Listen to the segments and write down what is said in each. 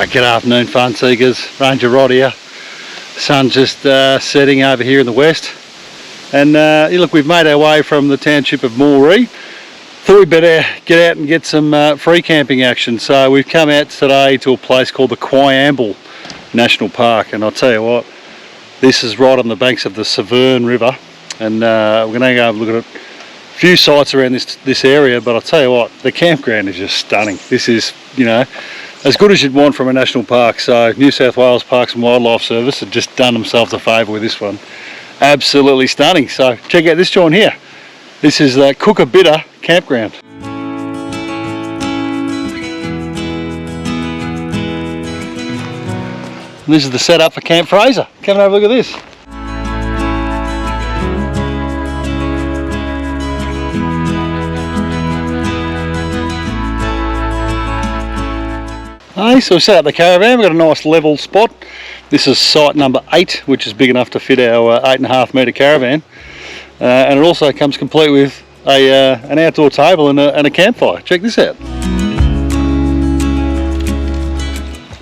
Good afternoon, fun seekers. Ranger Rod here. Sun's just setting over here in the west. And look, we've made our way from the township of Moree. Thought we'd better get out and get some free camping action. So we've come out today to a place called the Kwiambal National Park. And I'll tell you what, this is right on the banks of the Severn River. And we're going to go have a look at a few sites around this area. But I'll tell you what, the campground is just stunning. This is, as good as you'd want from a national park. So New South Wales Parks and Wildlife Service have just done themselves a favour with this one. Absolutely stunning. So check out this joint here. This is the Kookabitta Camprground. And this is the setup for Camp Fraser. Come and have a look at this. So we set up the caravan. We've got a nice level spot. This is site number 8, which is big enough to fit our 8.5 metre caravan. And it also comes complete with an outdoor table and a campfire. Check this out.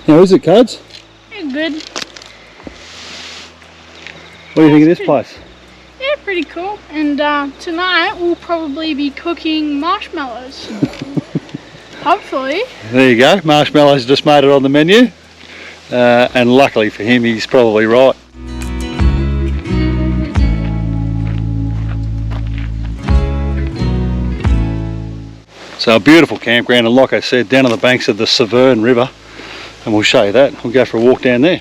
How is it, Codes? Yeah, good. What do you think of this place? Yeah, pretty cool. And tonight we'll probably be cooking marshmallows. Hopefully. There you go, marshmallows just made it on the menu. And luckily for him, he's probably right. So a beautiful campground, and like I said, down on the banks of the Severn River. And we'll show you that. We'll go for a walk down there.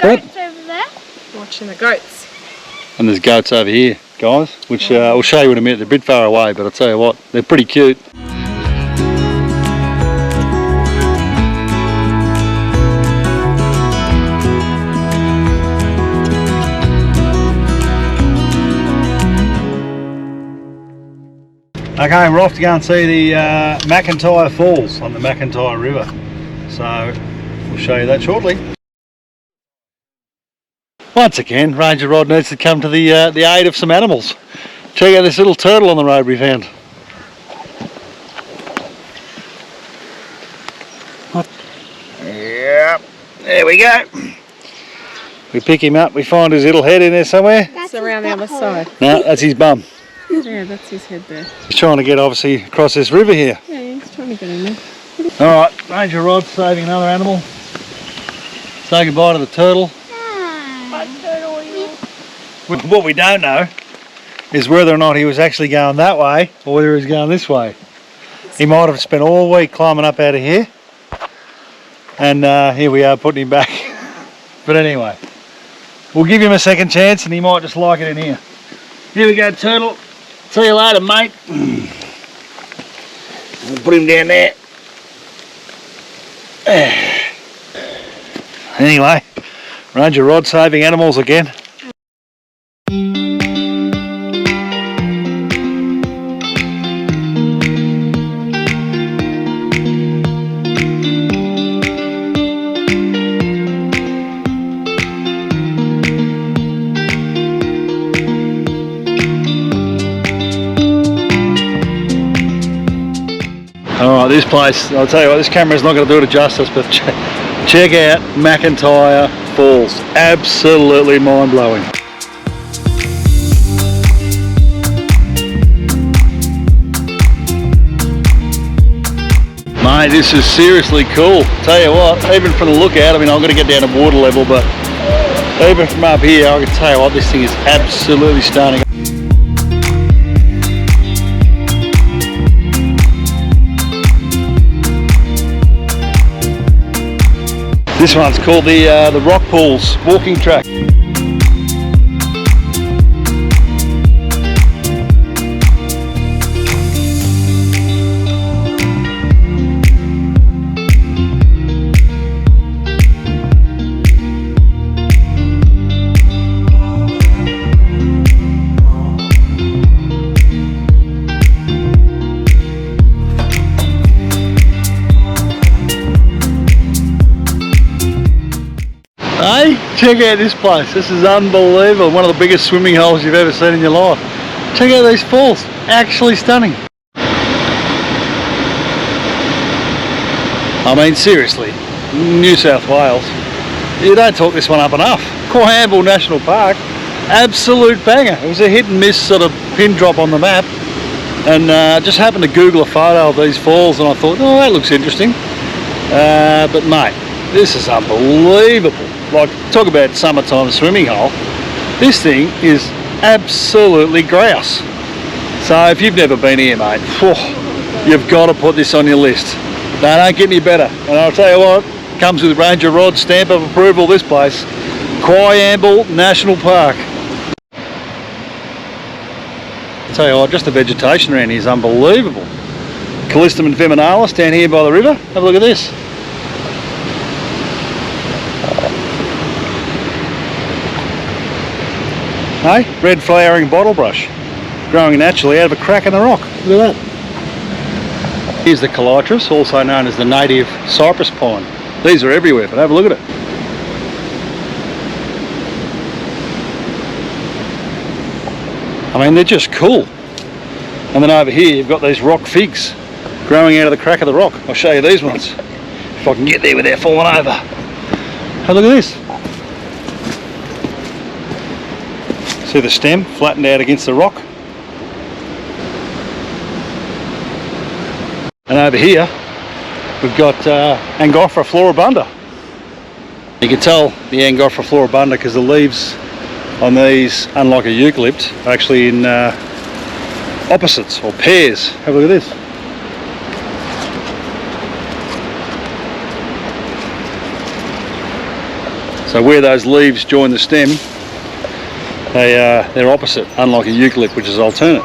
goats over there. Watching the goats. And there's goats over here, guys, which I'll show you in a minute. They're a bit far away, but I'll tell you what, they're pretty cute. Okay, we're off to go and see the MacIntrye Falls on the MacIntrye River. So we'll show you that shortly. Once again, Ranger Rod needs to come to the aid of some animals. Check out this little turtle on the road we found. Yep, there we go. We pick him up, we find his little head in there somewhere. That's around the other side. No, that's his bum. Yeah, that's his head there. He's trying to get obviously across this river here. Yeah, he's trying to get in there. Alright, Ranger Rod saving another animal. Say goodbye to the turtle. What we don't know is whether or not he was actually going that way or whether he was going this way. He might have spent all week climbing up out of here, and here we are putting him back. But anyway, we'll give him a second chance and he might just like it in here. Here we go, turtle. See you later, mate. We'll put him down there. Anyway, Ranger Rod saving animals again. Alright, this place, I'll tell you what, this camera's not going to do it justice, but check out MacIntrye Falls. Absolutely mind-blowing. Mate, this is seriously cool. Tell you what, even from the lookout, I mean, I'm going to get down to water level, but even from up here, I can tell you what, this thing is absolutely stunning. This one's called the Rock Pools walking track. Check out this place. This is unbelievable. One of the biggest swimming holes you've ever seen in your life. Check out these falls. Actually stunning. I mean, seriously, New South Wales, you don't talk this one up enough. Kwiambal National Park, absolute banger. It was a hit and miss sort of pin drop on the map, and just happened to Google a photo of these falls, and I thought, oh, that looks interesting. But mate, this is unbelievable. Like, talk about summertime swimming hole. This thing is absolutely grouse. So if you've never been here, mate, you've got to put this on your list. They don't get any better. And I'll tell you what, comes with Ranger Rod's stamp of approval, this place. Kwiambal National Park. I'll tell you what, just the vegetation around here is unbelievable. Callistum and feminalis down here by the river. Have a look at this. Hey, red flowering bottlebrush, growing naturally out of a crack in the rock. Look at that. Here's the calitris, also known as the native cypress pine. These are everywhere, but have a look at it. I mean, they're just cool. And then over here you've got these rock figs growing out of the crack of the rock. I'll show you these ones, if I can get there without falling over. Have a look at this. See the stem flattened out against the rock? And over here we've got Angophora floribunda. You can tell the Angophora floribunda because the leaves on these, unlike a eucalypt, are actually in opposites or pairs. Have a look at this. So where those leaves join the stem, they're opposite, unlike a eucalypt, which is alternate.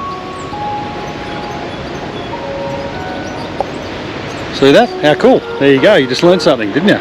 See that? How cool. There you go, you just learned something, didn't you?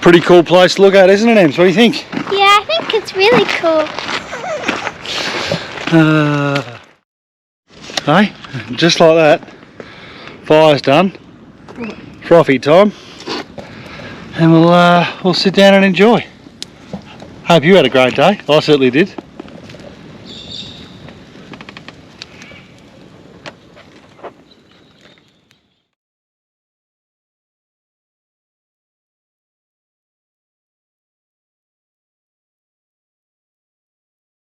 Pretty cool place to look at, isn't it, Ems? What do you think? Yeah, I think it's really cool. Hey, just like that, fire's done, frothy time, and we'll sit down and enjoy. Hope you had a great day. I certainly did.